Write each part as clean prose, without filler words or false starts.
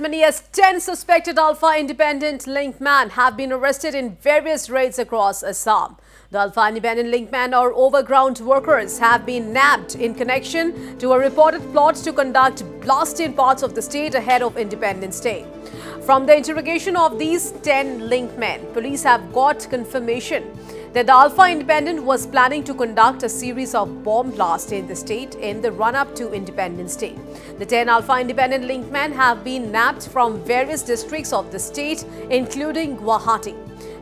many as 10 suspected Alpha Independent linkmen have been arrested in various raids across Assam. The Alpha Independent linkmen or overground workers have been nabbed in connection to a reported plot to conduct blast in parts of the state ahead of Independence Day. From the interrogation of these 10 linkmen, police have got confirmation that the Alpha Independent was planning to conduct a series of bomb blasts in the state in the run-up to Independence Day. The 10 Alpha Independent linkmen have been nabbed from various districts of the state, including Guwahati.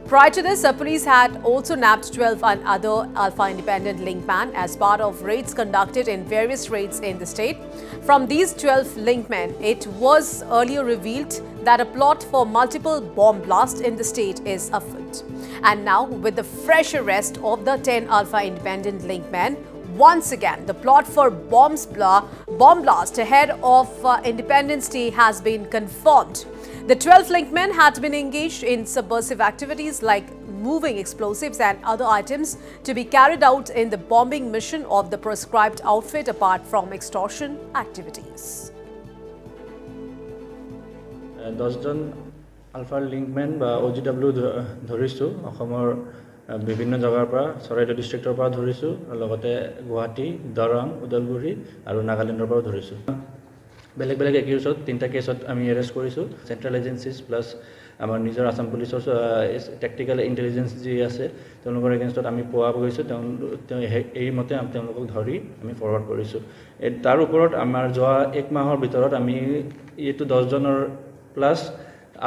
Prior to this, the police had also nabbed 12 other Alpha Independent linkmen as part of raids conducted in various raids in the state. From these 12 linkmen, it was earlier revealed that a plot for multiple bomb blasts in the state is afoot. And now, with the fresh arrest of the 10 Alpha Independent linkmen, once again, the plot for bomb blast ahead of Independence Day has been confirmed. The 12 linkmen had been engaged in subversive activities like moving explosives and other items to be carried out in the bombing mission of the proscribed outfit apart from extortion activities. 10 জন ULFA linkmen বা OGW ধৰিছো অসমৰ বিভিন্ন জায়গাৰ পৰা চৰাইদেউ ডিস্ট্ৰিক্টৰ পৰা ধৰিছো লগতে গুৱাহাটী দৰং উদালগুৰি আৰু নাগালেণ্ডৰ পৰা ধৰিছো বেলেগ বেলেগ একিউজত তিনটা কেছত আমি এৰেষ্ট কৰিছো সেন্ট্ৰাল এজেন্সিজ প্লাস আমাৰ নিজৰ আসাম পুলিচৰ টেকনিক্যাল ইন্টেলিজেন্স যি আছে তেওঁলোকৰ এগেইনষ্টত আমি পোৱা গৈছো এই মতে তেওঁলোকক ধৰি আমি ফৰৱাৰ্ড কৰিছো তাৰ ওপৰত আমাৰ যোৱা এক মাহৰ ভিতৰত আমি এইটো 10 জনৰ প্লাস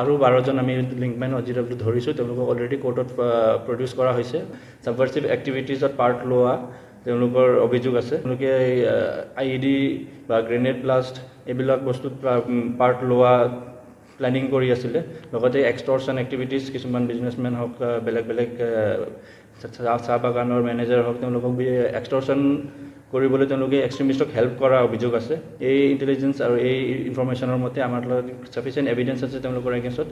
আৰু 12 জন আমি লিংকমেন OGW ধৰিছো তেওঁলোকক অলৰেডি কোৰ্টত প্ৰডিউস কৰা হৈছে সাবভাৰ্সিভ এক্টিভিটিজত পাৰ্ট লোৱা তেওঁলোকৰ অভিযোগ আছে তেওঁলোকে আইডি বা গ্ৰেনেড ব্লাষ্ট এবিলাক বস্তু পাৰ্ট লোৱা প্ল্যানিং কৰি আছিল লগতে এক্সটৰ্শন এক্টিভিটিজ কিছুমান বিজনেসমেন হক বেলেগ বেলেগ চাহ বাগানৰ মেনেজাৰ হক তেওঁলোকক এক্সটৰ্শন কৰিবলৈ তেওঁলোকে এক্সট্ৰিমিষ্টক হেল্প কৰা অভিযোগ আছে এই ইন্টেলিজেন্স আৰু এই ইনফৰমেশনৰ মতে আমাৰ লগত সাফিসিয়েন্ট এভিডেন্স আছে তেওঁলোকৰ এগেইনষ্টত